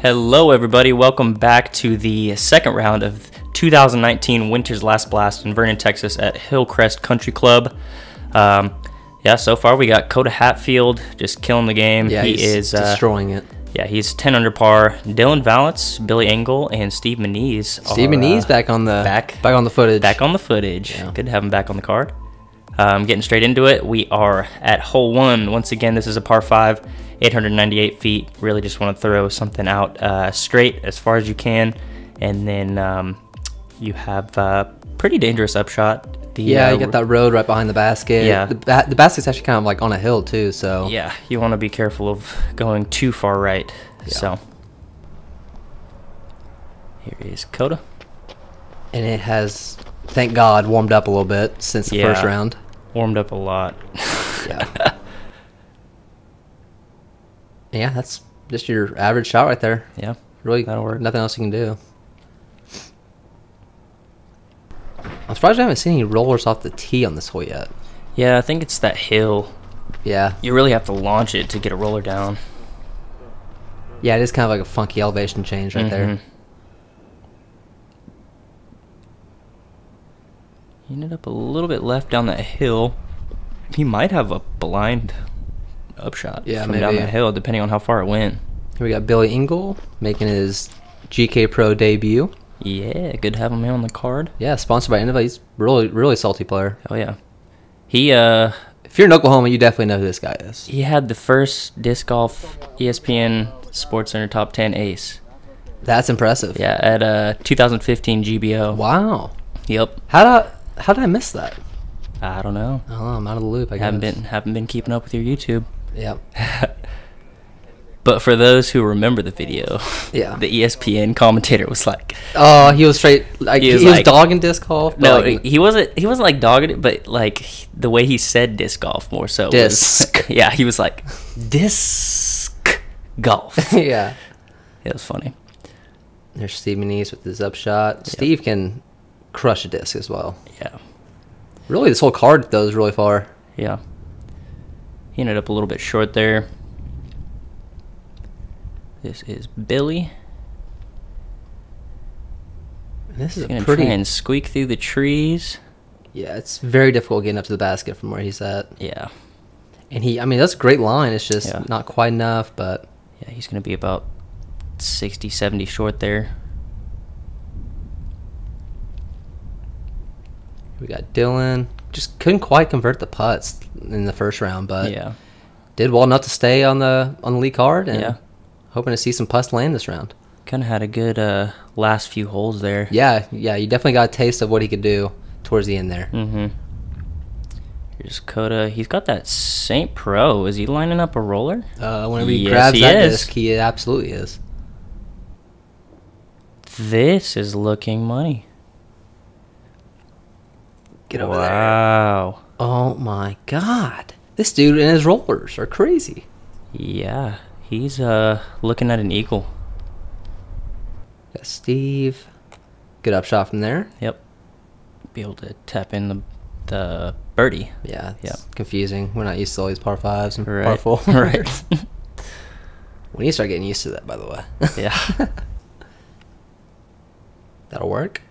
Hello everybody, welcome back to the second round of 2019 Winter's Last Blast in Vernon, Texas at Hillcrest Country Club. Yeah, so far we got Coda Hatfield just killing the game. Yeah, he is destroying it. Yeah, he's 10 under par. Dillon Vallance, Billy Engel, and Steve Menees. Menees back on the footage. Back on the footage. Yeah. Good to have him back on the card. Getting straight into it, we are at hole 1. Once again, this is a par 5, 898 feet. Really just want to throw something out straight as far as you can. And then you have a pretty dangerous upshot. You got that road right behind the basket. Yeah. The basket's actually kind of like on a hill too, so. Yeah, you want to be careful of going too far right. Yeah. So, here is Coda. And it has, thank God, warmed up a little bit since the first round. Warmed up a lot. Yeah. Yeah, that's just your average shot right there. Yeah, really, that'll work. Nothing else you can do. I'm surprised I haven't seen any rollers off the tee on this hole yet. Yeah, I think it's that hill. Yeah. You really have to launch it to get a roller down. Yeah, it is kind of like a funky elevation change right there. He ended up a little bit left down that hill. He might have a blind upshot from down that hill, depending on how far it went. Here we got Billy Engel making his GK Pro debut. Yeah, good to have him on the card. Yeah, sponsored by Innova. He's really salty player. Oh yeah, he if you're in Oklahoma, you definitely know who this guy is. He had the first disc golf ESPN Sports Center top 10 ace. That's impressive. Yeah, at 2015 GBO. Wow. Yep. How did I miss that? I don't know. Oh, I'm out of the loop. I guess. Haven't been keeping up with your YouTube. Yep. But for those who remember the video, yeah, the ESPN commentator was like, "Oh, he was straight like he was dogging disc golf." No, like, he wasn't like dogging it, but like the way he said disc golf more so. Disc. Yeah, he was like disc golf. Yeah, it was funny. There's Steve Menees with his upshot. Yep. Steve can crush a disc as well. Yeah. Really, this whole card goes really far. Yeah. He ended up a little bit short there. This is Billy. And this is gonna try and squeak through the trees. Yeah, it's very difficult getting up to the basket from where he's at. Yeah. And I mean, that's a great line. It's just not quite enough, but. Yeah, he's going to be about 60, 70 short there. We got Dillon. Just couldn't quite convert the putts in the first round, but did well enough to stay on the lead card, and hoping to see some putts land this round. Kind of had a good last few holes there. Yeah, you definitely got a taste of what he could do towards the end there. Here's Coda. He's got that St. Pro. Is he lining up a roller? Whenever he grabs that disc, he absolutely is. This is looking money. Get over there. Wow. Oh my God. This dude and his rollers are crazy. Yeah. He's looking at an eagle. Got Steve. Good upshot from there. Yep. Be able to tap in the birdie. Yeah. It's confusing. We're not used to all these par 5s and par 4s. Right. We need to start getting used to that, by the way. Yeah. That'll work.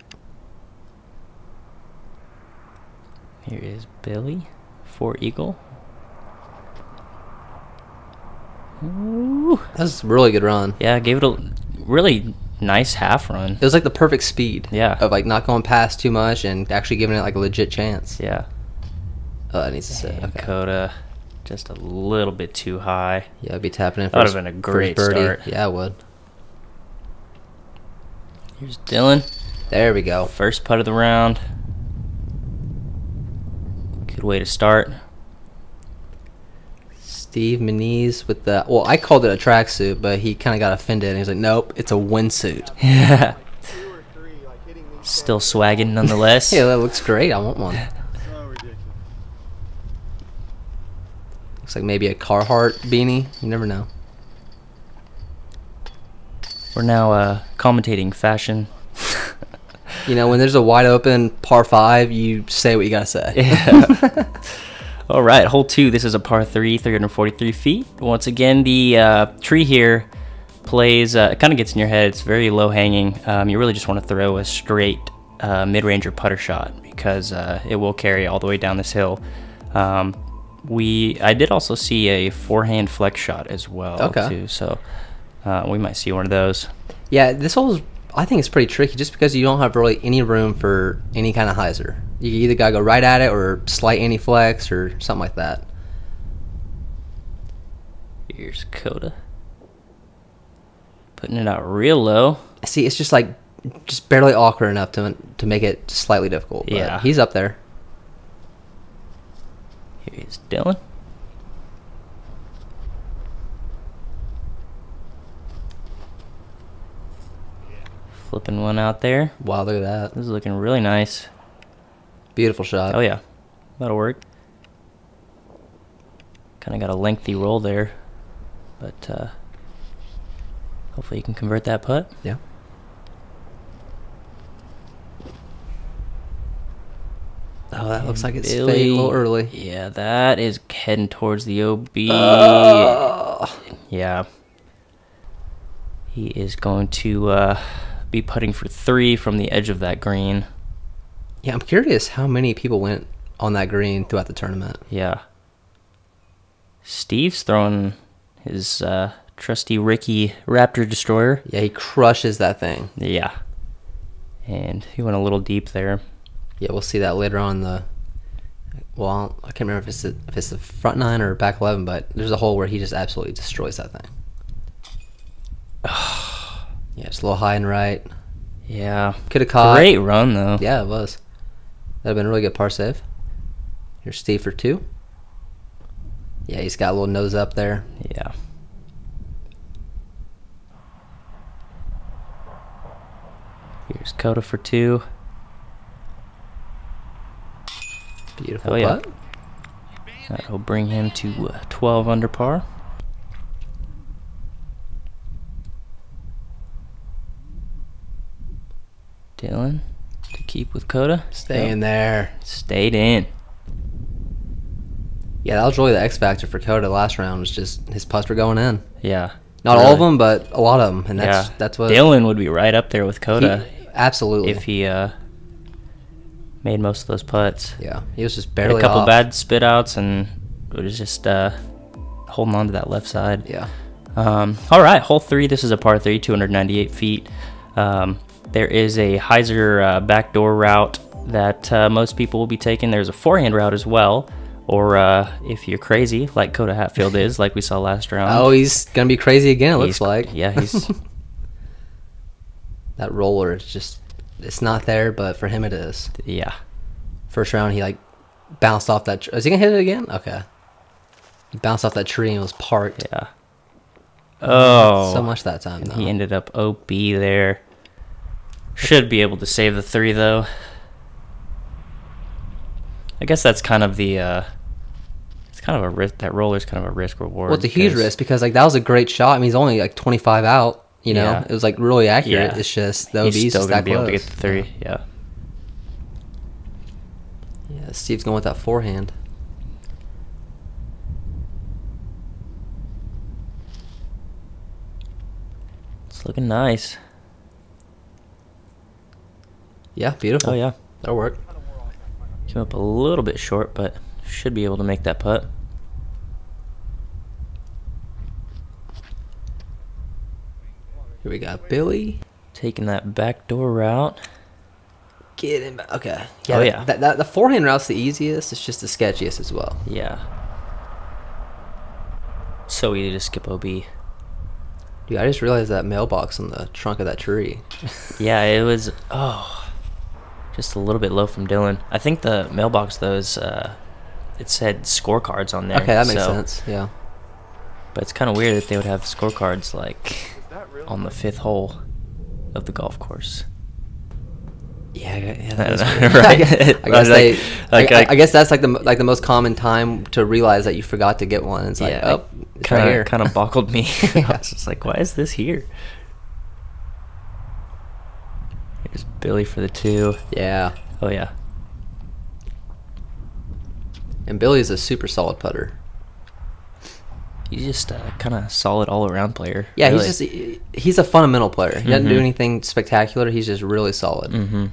Here is Billy for eagle. Ooh. That was a really good run. Yeah, gave it a really nice half run. It was like the perfect speed. Yeah. Of like not going past too much and actually giving it like a legit chance. Yeah. Oh, it needs to sit. Okay. Coda, just a little bit too high. Yeah, I'd be tapping in for that would have been a great start. Yeah, it would. Here's Dillon. There we go. First putt of the round. Good way to start. Steve Menees with the, well, I called it a tracksuit, but he kind of got offended and he was like, nope, it's a windsuit. Yeah. Still swagging nonetheless. Yeah, that looks great. I want one. Looks like maybe a Carhartt beanie. You never know. We're now commentating fashion. You know, when there's a wide open par 5, you say what you gotta say. Yeah. All right, hole 2. This is a par 3, 343 feet. Once again, the tree here plays, it kind of gets in your head. It's very low hanging. You really just want to throw a straight mid-range or putter shot because it will carry all the way down this hill. I did also see a forehand flex shot as well, too. So we might see one of those. Yeah, this hole I think it's pretty tricky just because you don't have really any room for any kind of hyzer. You either gotta go right at it or slight anti-flex or something like that. Here's Coda. Putting it out real low. See, it's just like just barely awkward enough to make it slightly difficult. But yeah, he's up there. Here's Dillon. Flipping one out there. Wow, look at that. This is looking really nice. Beautiful shot. Oh yeah, that'll work. Kind of got a lengthy roll there, but hopefully you can convert that putt. Yeah. Oh, that looks like it's fading a little early. Yeah, that is heading towards the OB. Yeah. He is going to be putting for 3 from the edge of that green. Yeah, I'm curious how many people went on that green throughout the tournament. Yeah. Steve's throwing his trusty Ricky Raptor Destroyer. Yeah, he crushes that thing. Yeah. And he went a little deep there. Yeah, we'll see that later on well, I can't remember if it's the front 9 or back 11, but there's a hole where he just absolutely destroys that thing. Yeah, it's a little high and right. Yeah. Could have caught. Great run, though. Yeah, it was. That would have been a really good par save. Here's Steve for 2. Yeah, he's got a little nose up there. Yeah. Here's Coda for 2. Beautiful putt. That'll bring him to 12 under par. Dillon to keep with Coda. Staying there. Stayed in. Yeah, that was really the X factor for Coda last round, was just his putts were going in. Yeah. Not all of them, but a lot of them. And that's what Dillon would be right up there with Coda. Absolutely. If he made most of those putts. Yeah, he was just barely Had a couple off. bad spit outs and was just holding on to that left side. Yeah. All right, hole 3. This is a par 3, 298 feet. There is a hyzer backdoor route that most people will be taking. There's a forehand route as well. Or if you're crazy, like Coda Hatfield is, like we saw last round. Oh, he's going to be crazy again, it looks like. Yeah, he's... That roller is just... It's not there, but for him it is. Yeah. First round, he bounced off that... Is he going to hit it again? Okay. He bounced off that tree and was parked. Yeah. Oh. So much that time, though. He ended up OB there. Should be able to save the 3, though. I guess that's kind of the... it's kind of a risk. That roller's kind of a risk reward. Well, it's a huge risk because that was a great shot. I mean, he's only 25 out. You know, it was really accurate. Yeah. It's just the OB's he's still going to be able to get the 3. Yeah. Yeah, Steve's going with that forehand. It's looking nice. Yeah, beautiful. Oh yeah, that'll work. Came up a little bit short, but should be able to make that putt. Here we got Billy taking that backdoor route. Get him. Okay. Yeah, oh yeah. The forehand route's the easiest. It's just the sketchiest as well. Yeah. So easy to skip OB. Dude, I just realized that mailbox on the trunk of that tree. Yeah, it was. Oh, just a little bit low from Dillon. I think the mailbox though is. It said scorecards on there. Okay, that makes sense. Yeah. But it's kind of weird that they would have scorecards on the 5th hole of the golf course. Yeah, right. I guess that's the most common time to realize that you forgot to get one. It's like, oh, it's right here. Kind of boggled me. I was just like, why is this here? Here's Billy for the 2. Yeah. Oh yeah. And Billy's a super solid putter. He's just a kind of solid all-around player. Yeah, really. he's a fundamental player. He doesn't do anything spectacular. He's just really solid.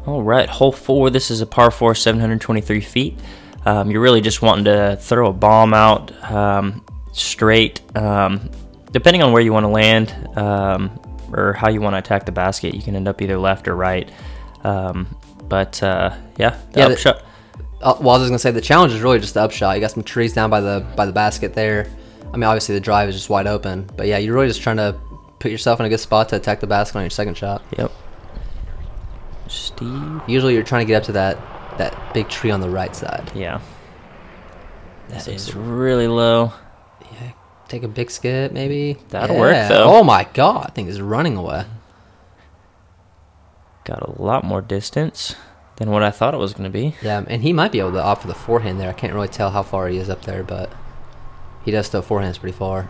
All right, hole 4. This is a par 4, 723 feet. You're really just wanting to throw a bomb out straight. Depending on where you want to land or how you want to attack the basket, you can end up either left or right. Upshot. Well, I was gonna say the challenge is really just the upshot. You got some trees down by the basket there. I mean, obviously the drive is just wide open, but yeah, you're really just trying to put yourself in a good spot to attack the basket on your second shot. Yep. Steve. Usually you're trying to get up to that big tree on the right side. Yeah. That is really low. Yeah. Take a big skip, maybe. That'll work though. Oh my god, I think it's running away. Got a lot more distance than what I thought it was going to be. Yeah, and he might be able to opt for the forehand there. I can't really tell how far he is up there, but he does throw forehands pretty far.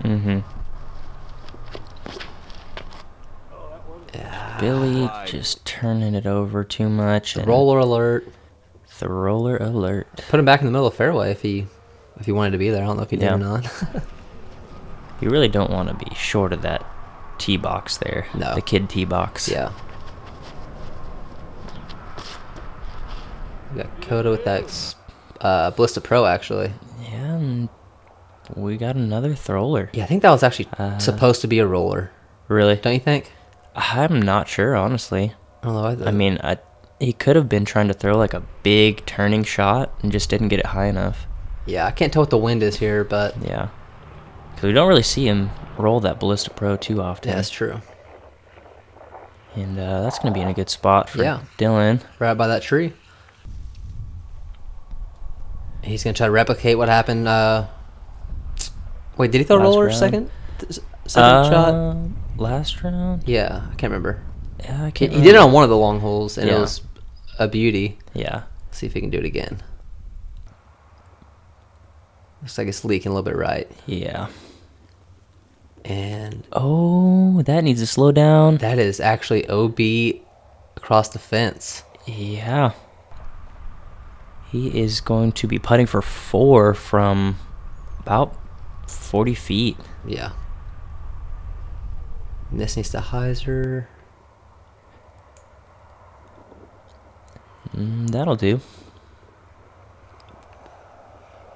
Yeah. Billy just turning it over too much. Roller alert. The roller alert. Put him back in the middle of the fairway if he wanted to be there. I don't know if he did or not. You really don't want to be short of that tee box there. No. The kid tee box. Yeah. We got Coda with that Ballista Pro, actually. Yeah, and we got another thrower. Yeah, I think that was actually supposed to be a roller. Really? Don't you think? I'm not sure, honestly. I don't know either. I mean, he could have been trying to throw like a big turning shot and just didn't get it high enough. Yeah, I can't tell what the wind is here, but... Yeah. Because we don't really see him roll that Ballista Pro too often. Yeah, that's true. And that's going to be in a good spot for Dillon. Right by that tree. He's going to try to replicate what happened. Wait, did he throw a roller second shot? Last round? Yeah, I can't remember. Yeah, I can't He did it on one of the long holes, and it was a beauty. Yeah. See if he can do it again. Looks like it's leaking a little bit right. Yeah. And... oh, that needs to slow down. That is actually OB across the fence. Yeah. He is going to be putting for 4 from about 40 feet. Yeah. And this needs to hyzer. That'll do.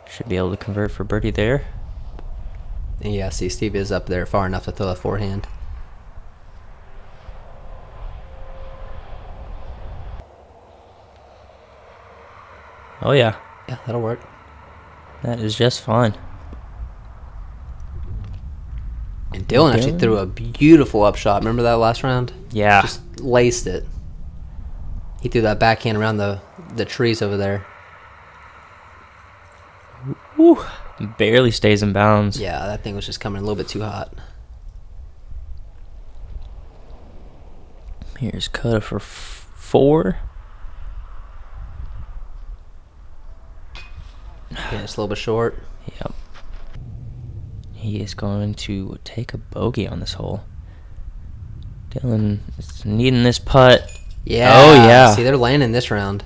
Should be able to convert for birdie there. And yeah, see, Steve is up there far enough to throw a forehand. Oh, yeah. Yeah, that'll work. That is just fine. And Dillon actually threw a beautiful upshot. Remember that last round? Yeah. Just laced it. He threw that backhand around the trees over there. Woo. Barely stays in bounds. Yeah, that thing was just coming a little bit too hot. Here's Coda for 4. Yeah, it's a little bit short. Yep. He is going to take a bogey on this hole. Dillon is needing this putt. Yeah. Oh, yeah. See, they're landing this round.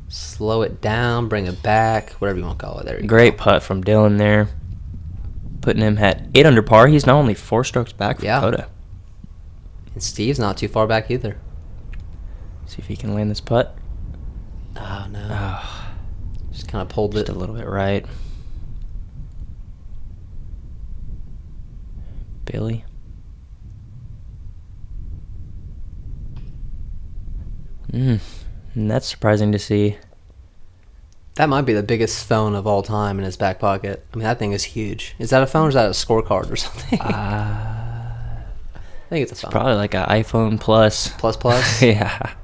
Slow it down, bring it back, whatever you want to call it. There you go. Great putt from Dillon there. Putting him at 8 under par. He's now only 4 strokes back from Coda. And Steve's not too far back either. See if he can land this putt. Oh, no. Oh. Just kind of pulled it a little bit right. Billy. And that's surprising to see. That might be the biggest phone of all time in his back pocket. I mean, that thing is huge. Is that a phone or is that a scorecard or something? I think it's a phone. It's probably like an iPhone Plus. Plus? Yeah.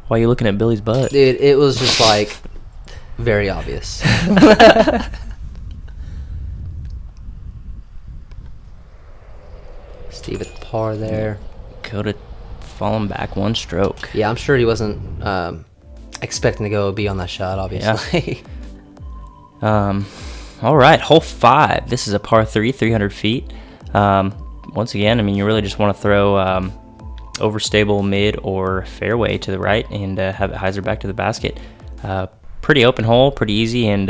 Why are you looking at Billy's butt? Dude, it was just like very obvious. Steve at the par there. Coda falling back 1 stroke. Yeah, I'm sure he wasn't expecting to go OB on that shot, obviously. Yeah. All right, hole 5. This is a par 3, 300 feet. Once again, I mean, you really just want to throw overstable mid or fairway to the right and have it hyzer back to the basket. Pretty open hole, pretty easy, and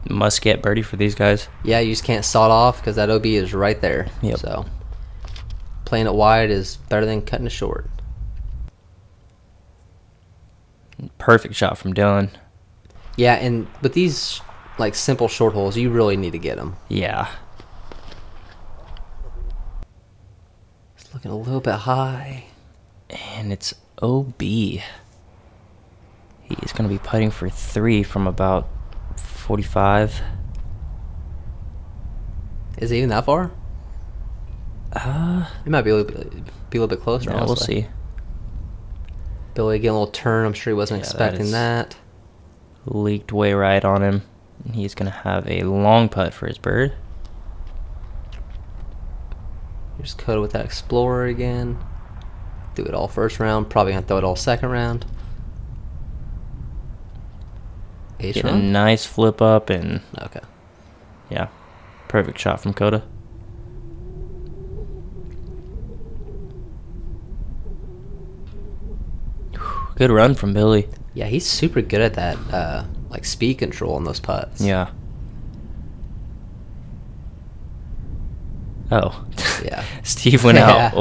Must get birdie for these guys. Yeah, you just can't saw it off because that OB is right there. Yep. So playing it wide is better than cutting it short. Perfect shot from Dillon. Yeah, and with these like simple short holes, you really need to get them. Yeah. It's looking a little bit high. And it's OB. He is going to be putting for 3 from about 45. Is it even that far? It might be a little bit closer. Yeah, we'll see. Billy getting a little turn. I'm sure he wasn't expecting that. Leaked way right on him. He's going to have a long putt for his bird. Here's Coda with that Explorer again. Do it all first round. Probably going to throw it all second round. Get a nice flip up and... Okay. Yeah. Perfect shot from Coda. Good run from Billy. Yeah, he's super good at that, like speed control on those putts. Yeah. Oh. Yeah. Steve went out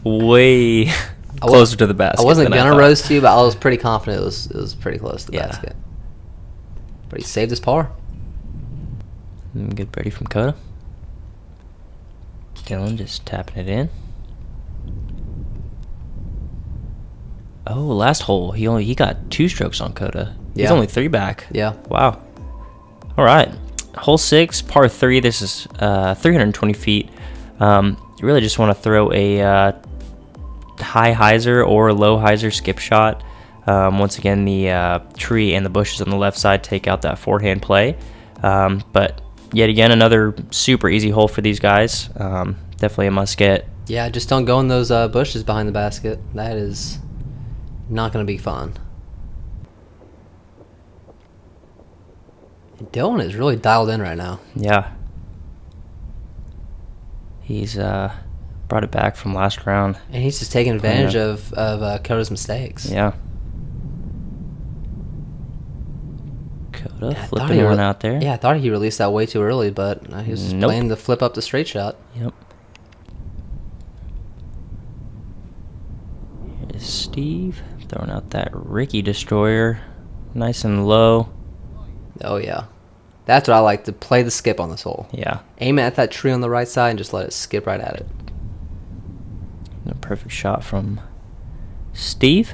way closer to the basket. I wasn't gonna roast you, but I was pretty confident it was pretty close to the basket. But he saved his par. Good birdie from Coda. Dillon just tapping it in. Oh, last hole. He got 2 strokes on Coda. He's only 3 back. Yeah. Wow. All right. Hole 6, par 3. This is 320 feet. You really just want to throw a high hyzer or low hyzer skip shot. Once again, the tree and the bushes on the left side take out that forehand play. But yet again, another super easy hole for these guys. Definitely a must get. Yeah, just don't go in those bushes behind the basket. That is not going to be fun. And Dillon is really dialed in right now. Yeah. He's brought it back from last round. And he's just taking advantage of Coda's mistakes. Yeah. Coda flipping one out there. Yeah, I thought he released that way too early, but he was just playing the flip up the straight shot. Yep. Here's Steve throwing out that Ricky Destroyer. Nice and low. Oh, yeah. That's what I like, to play the skip on this hole. Yeah. Aim it at that tree on the right side and just let it skip right at it. A perfect shot from Steve.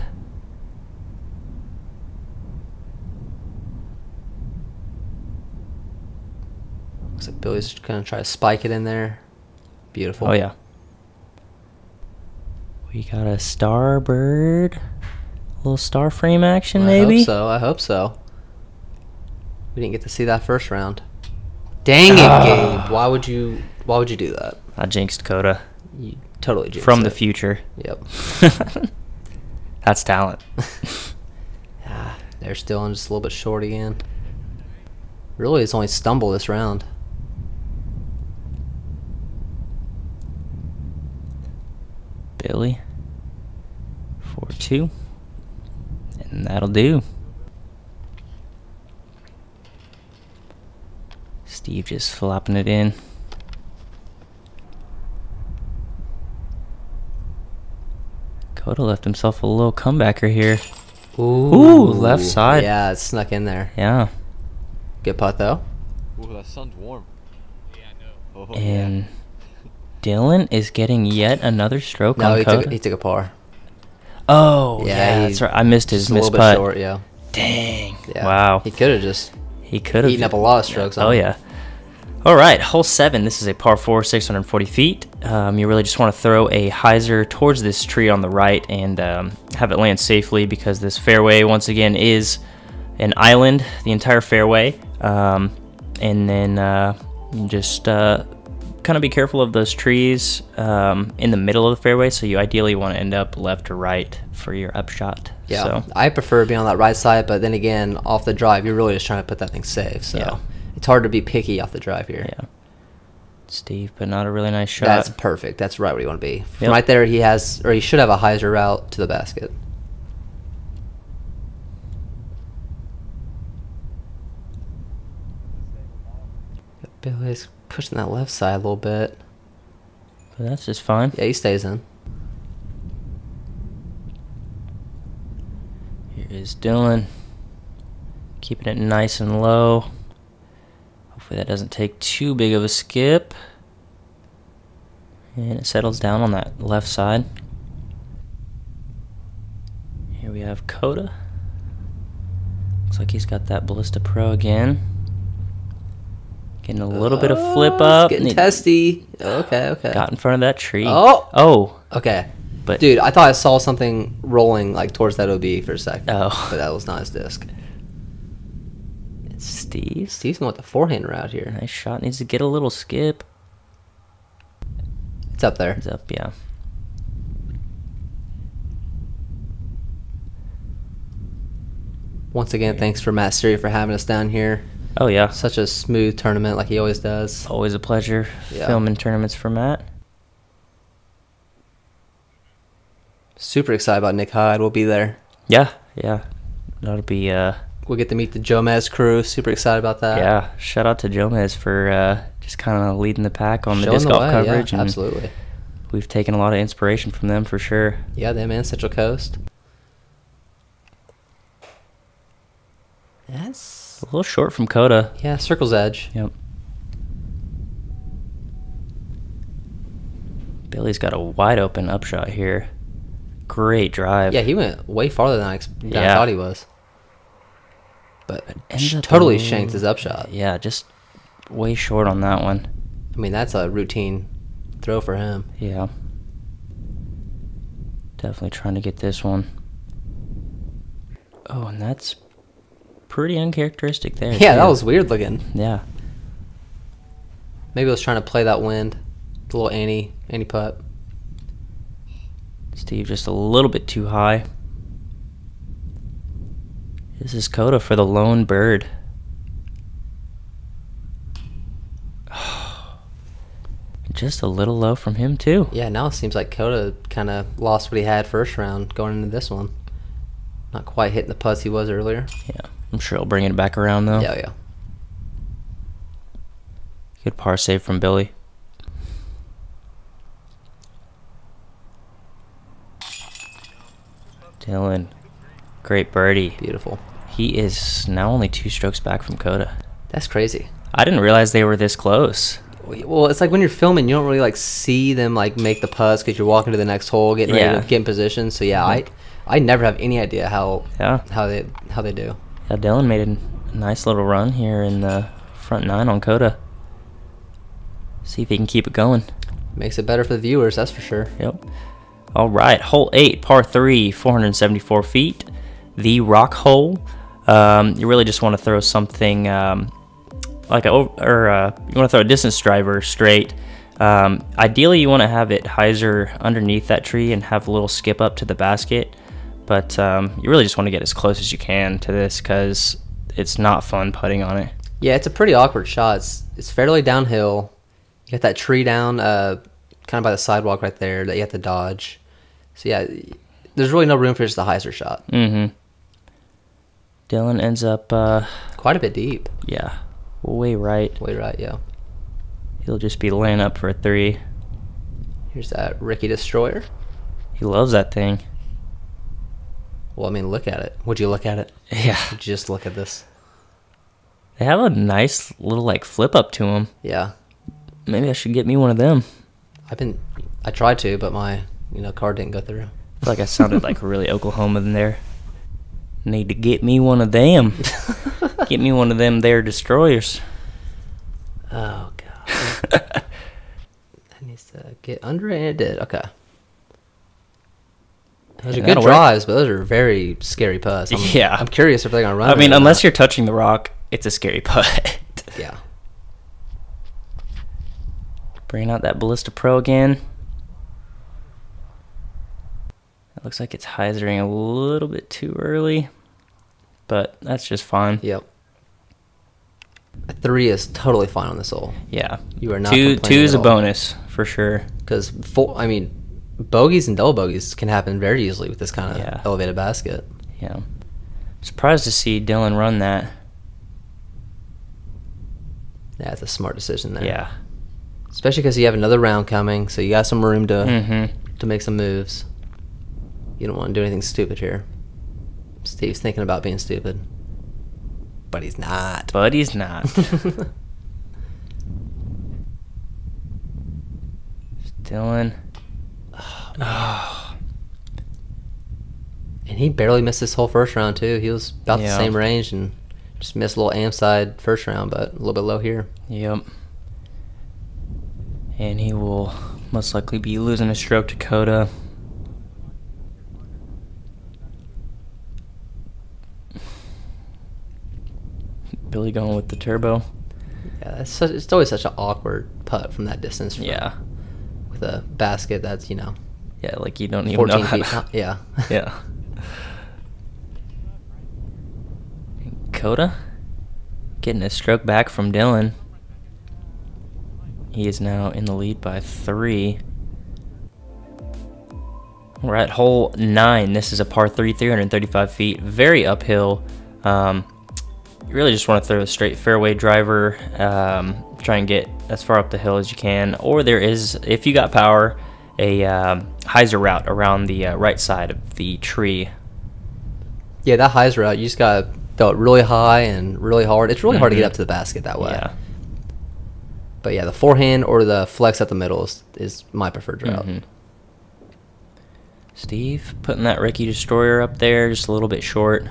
Looks like Billy's going to try to spike it in there. Beautiful. Oh, yeah. We got a Starbird. A little star frame action, maybe? I hope so. I hope so. We didn't get to see that first round. Dang it, Gabe. Why would you do that? I jinxed Coda. You totally jinxed From it. the future. Yep. That's talent. They're still in just a little bit short again. Really, it's only stumble this round. Billy. 4-2. And that'll do. Steve just flopping it in. Coda left himself a little comebacker here. Ooh, left side. Yeah, it snuck in there. Yeah. Good putt, though. Ooh, that sun's warm. Yeah, I know. Oh, And Dillon is getting yet another stroke on Coda. He took a par. Oh, yeah, that's right. I missed his miss putt. A little bit short, yeah. Dang. Yeah. Wow. He could have just eaten up a lot of strokes on Oh, him. yeah. All right, hole 7. This is a par 4, 640 feet. You really just want to throw a hyzer towards this tree on the right and have it land safely, because this fairway, once again, is an island, the entire fairway. And then just kind of be careful of those trees in the middle of the fairway. So you ideally want to end up left or right for your upshot. Yeah, So, I prefer being on that right side, but then again, off the drive, you're really just trying to put that thing safe. So Yeah. it's hard to be picky off the drive here. yeah. Steve, but not a really nice shot. That's perfect. That's right where you want to be. From Yep. right there, he should have a hyzer route to the basket. he's pushing that left side a little bit. But that's just fine. Yeah, he stays in. Here is Dillon. Keeping it nice and low. Hopefully that doesn't take too big of a skip. And it settles down on that left side. Here we have Coda. Looks like he's got that Ballista Pro again. Getting a little bit of flip up. Getting testy. Okay. Got in front of that tree. Oh. Okay. But dude, I thought I saw something rolling like towards that OB for a second. Oh. But that was not his disc. It's Steve. Steve's going with the forehand route here. Nice shot. Needs to get a little skip. It's up there. It's up, yeah. Once again, thanks for Matt Siri for having us down here. Oh, yeah. Such a smooth tournament like he always does. Always a pleasure filming tournaments for Matt. Super excited about Nick Hyde. We'll be there. Yeah. That'll be... We'll get to meet the Jomez crew. Super excited about that. Yeah. Shout out to Jomez for just kind of leading the pack on the Showing disc the golf way, coverage. Yeah, and absolutely. we've taken a lot of inspiration from them for sure. Yeah, them and Central Coast. That's A little short from Coda. yeah, circle's edge. Yep. Billy's got a wide open upshot here. Great drive. Yeah, he went way farther than I Yeah. thought he was. But Ended up totally a- shanked his upshot. Yeah, just way short on that one. I mean, that's a routine throw for him. Yeah. Definitely trying to get this one. Oh, and that's pretty uncharacteristic there. Yeah, that too. was weird looking. Yeah. Maybe he was trying to play that wind. The little Annie putt. Steve just a little bit too high. This is Coda for the lone bird. Just a little low from him too. Yeah, now it seems like Coda kind of lost what he had first round going into this one. Not quite hitting the putts he was earlier. Yeah, I'm sure he'll bring it back around though. Yeah. Good par save from Billy. Dillon, great birdie. Beautiful. He is now only 2 strokes back from Coda. That's crazy. I didn't realize they were this close. Well, it's like when you're filming, you don't really like see them like make the putts because you're walking to the next hole, getting ready to get in position. So yeah, I never have any idea how they do. Yeah, Dillon made a nice little run here in the front 9 on Coda. See if he can keep it going. Makes it better for the viewers, that's for sure. Yep. All right, hole 8, par 3, 474 feet. The rock hole. You really just want to throw something like you want to throw a distance driver straight. Ideally, you want to have it hyzer underneath that tree and have a little skip up to the basket. But you really just want to get as close as you can to this because it's not fun putting on it. Yeah, it's a pretty awkward shot. It's fairly downhill. You got that tree down kind of by the sidewalk right there that you have to dodge. So yeah, there's really no room for just a hyzer shot. Mm-hmm. Dillon ends up quite a bit deep. Yeah, way right. Way right, yeah. He'll just be laying up for a 3. Here's that Ricky Destroyer. He loves that thing. Well, I mean, look at it. Would you look at it? Yeah. Would you just look at this? They have a nice little like flip up to them. Yeah. Maybe I should get me one of them. I tried to, but my card didn't go through. I feel like I sounded like really Oklahoma in there. Need to get me one of them. Get me one of them there destroyers. Oh god. That needs to get under it, and it did. Okay. Those are good drives, but those are very scary putts. I'm curious if they're gonna run. I mean, unless you're touching the rock, it's a scary putt. Yeah. Bringing out that Ballista Pro again. It looks like it's hyzering a little bit too early, but that's just fine. Yep. A 3 is totally fine on this hole. Yeah. You are not. 2 is a bonus for sure. Because bogeys and double bogeys can happen very easily with this kind of elevated basket. Yeah. Surprised to see Dillon run that. Yeah, it's a smart decision there. Yeah. Especially because you have another round coming, so you got some room to make some moves. You don't want to do anything stupid here. Steve's thinking about being stupid. But he's not. But he's not. Dillon. Oh. And he barely missed this whole first round, too. He was about the same range and just missed a little am side first round, but a little bit low here. Yep. And he will most likely be losing a stroke to Coda. Billy going with the turbo. Yeah, it's always such an awkward putt from that distance. Yeah. With a basket that's, you know. Yeah, like you don't even know how to... Yeah. Yeah. Coda getting a stroke back from Dillon. He is now in the lead by 3. We're at hole 9. This is a par 3, 335 feet. Very uphill. You really just want to throw a straight fairway driver. Try and get as far up the hill as you can. Or there is, if you got power, a hyzer route around the right side of the tree. Yeah, that hyzer route, you just got to throw it really high and really hard. It's really hard to get up to the basket that way. Yeah. But yeah, the forehand or the flex at the middle is my preferred route. Steve putting that Ricky Destroyer up there, just a little bit short.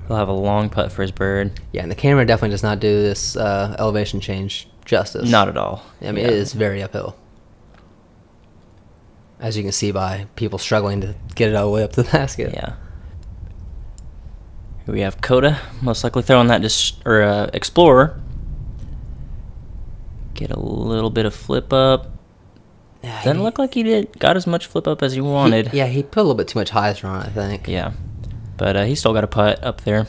He'll have a long putt for his bird. Yeah, and the camera definitely does not do this elevation change justice. Not at all. I mean, it is very uphill. As you can see by people struggling to get it all the way up to the basket. Yeah. Here we have Coda, most likely throwing that Explorer. Get a little bit of flip up. Doesn't look like he got as much flip up as he wanted. He put a little bit too much hyzer on it, I think. Yeah. But he still got a putt up there.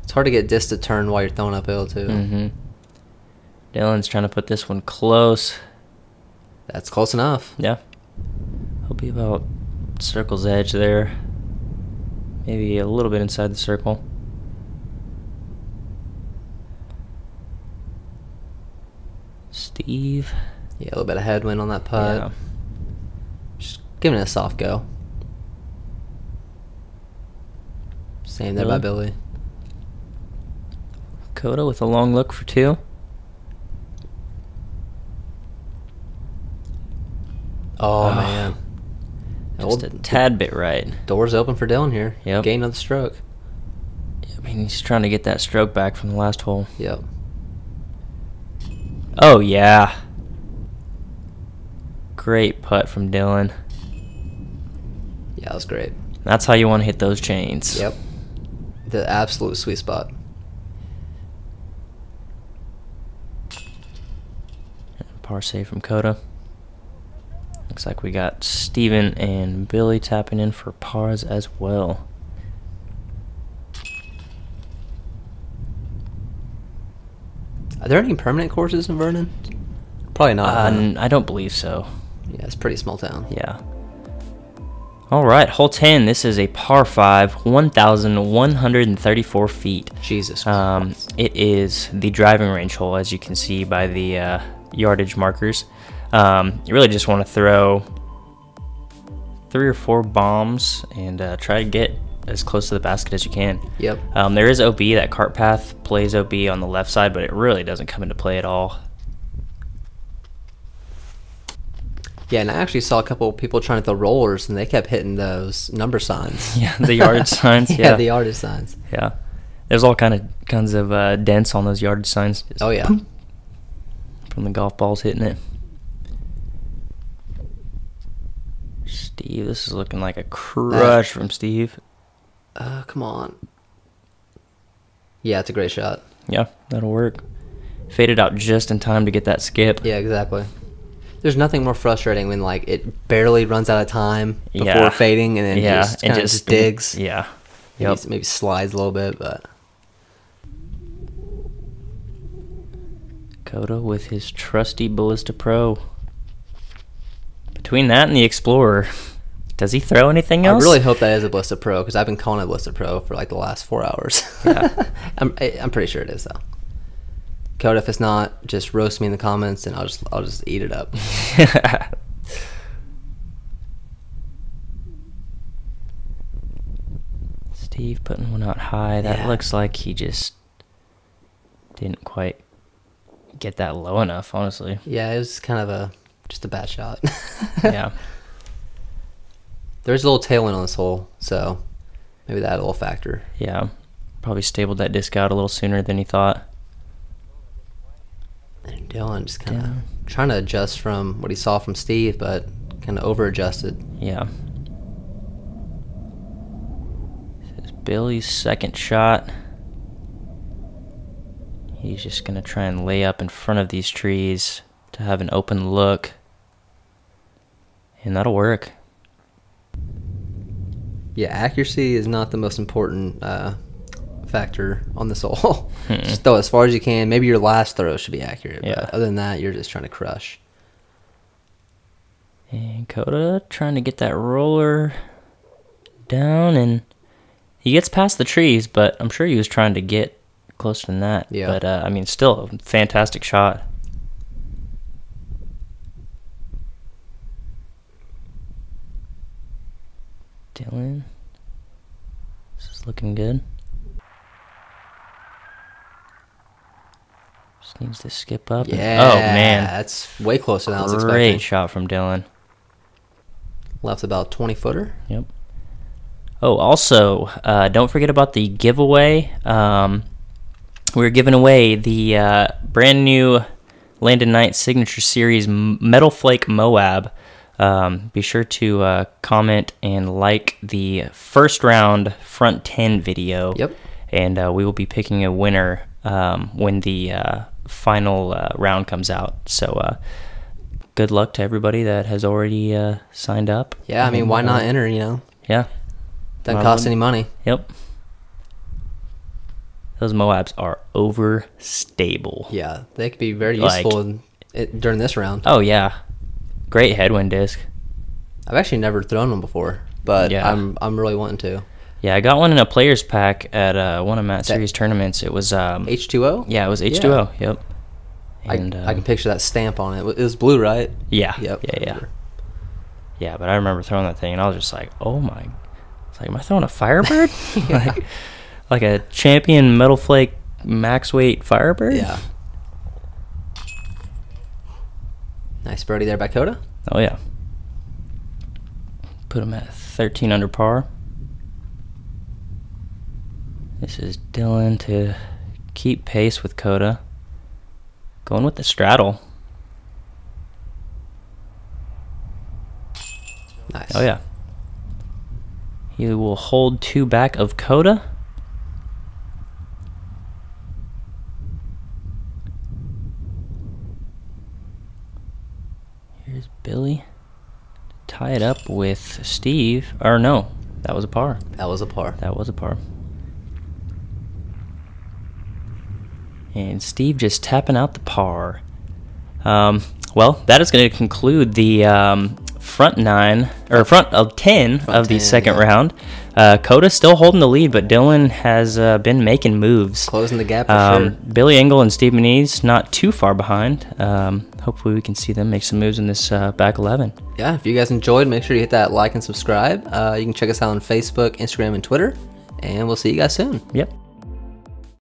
It's hard to get disc to turn while you're throwing uphill, too. Dillon's trying to put this one close. That's close enough. Yeah. He'll be about circle's edge there. Maybe a little bit inside the circle. Steve. Yeah, a little bit of headwind on that putt. Yeah. Just giving it a soft go. Same there by Billy. Coda with a long look for 2. Oh, man. Just a tad bit right. Doors open for Dillon here. Yep. Gain another stroke. I mean, he's trying to get that stroke back from the last hole. Yep. Oh, yeah. Great putt from Dillon. Yeah, that was great. That's how you want to hit those chains. Yep. The absolute sweet spot. Par save from Coda. Looks like we got Steven and Billy tapping in for pars as well. Are there any permanent courses in Vernon? Probably not. I don't believe so. Yeah, it's a pretty small town. Yeah. All right, hole 10. This is a par 5, 1,134 feet. Jesus Christ. It is the driving range hole, as you can see by the yardage markers. You really just want to throw 3 or 4 bombs and try to get as close to the basket as you can. Yep. There is OB. That cart path plays OB on the left side, but it really doesn't come into play at all. Yeah, and I actually saw a couple of people trying to throw rollers, and they kept hitting those number signs. Yeah, the yardage signs. Yeah, the yardage signs. Yeah. There's all kinds of dents on those yardage signs. Just Oh, yeah. Boom, from the golf balls hitting it. Steve, this is looking like a crush from Steve. Come on. Yeah, it's a great shot. Yeah, that'll work. Faded out just in time to get that skip. Yeah, exactly. There's nothing more frustrating when like it barely runs out of time before fading, and then just digs. Yeah. Maybe slides a little bit, but Coda with his trusty Ballista Pro. Between that and the Explorer. Does he throw anything I else? really hope that is a Ballista Pro, because I've been calling it Ballista Pro for like the last 4 hours. Yeah. I'm pretty sure it is though. Coda, if it's not, just roast me in the comments and I'll just eat it up. Steve putting one out high. That looks like he just didn't quite get that low enough, honestly. Yeah, it was kind of just a bad shot. Yeah. There's a little tailwind on this hole, so maybe that will factor. Yeah. Probably stabled that disc out a little sooner than he thought. And Dillon just kind of trying to adjust from what he saw from Steve, but kind of over-adjusted. Yeah. This is Billy's second shot. He's just going to try and lay up in front of these trees to have an open look. And that'll work. Yeah, accuracy is not the most important factor on this hole. Just throw as far as you can. Maybe your last throw should be accurate. Yeah. But other than that, you're just trying to crush. And Coda trying to get that roller down, and he gets past the trees, but I'm sure he was trying to get closer than that. Yeah. But, I mean, still a fantastic shot. Dillon. This is looking good. Just needs to skip up. Yeah. Oh, man. That's way closer than I was Great expecting. shot from Dillon. Left about 20-footer. Yep. Oh, also, don't forget about the giveaway. We're giving away the brand new Landon Knight Signature Series Metal Flake Moab. Be sure to comment and like the first round front 10 video. Yep. And we will be picking a winner when the final round comes out. So good luck to everybody that has already signed up. Yeah, I mean, why not enter, you know? Yeah. Doesn't cost any money. Yep. Those Moabs are overstable. Yeah, they could be very useful during this round. Oh, yeah. Great headwind disc. I've actually never thrown them before, but Yeah. I'm really wanting to. Yeah, I got one in a player's pack at one of Matt Series tournaments. It was H2O? yeah, it was H2O. Yep. And I can picture that stamp on it. It was blue, right? yeah, Yep. yeah. Yeah, but I remember throwing that thing, and I was just like, oh my! It's like, am I throwing a Firebird? like a champion Metal Flake max weight Firebird? Yeah. Nice birdie there by Coda. Oh yeah. Put him at 13 under par. This is Dillon to keep pace with Coda. Going with the straddle. Nice. Oh yeah. He will hold 2 back of Coda. Here's Billy. Tie it up with Steve. Or no, that was a par. That was a par. That was a par. And Steve just tapping out the par. Well, that is going to conclude the front 10 of the second round. Coda still holding the lead, but Dillon has been making moves. Closing the gap for sure. Billy Engel and Steve Menees not too far behind. Hopefully we can see them make some moves in this back 11. Yeah, if you guys enjoyed, make sure you hit that like and subscribe. You can check us out on Facebook, Instagram, and Twitter. And we'll see you guys soon. Yep.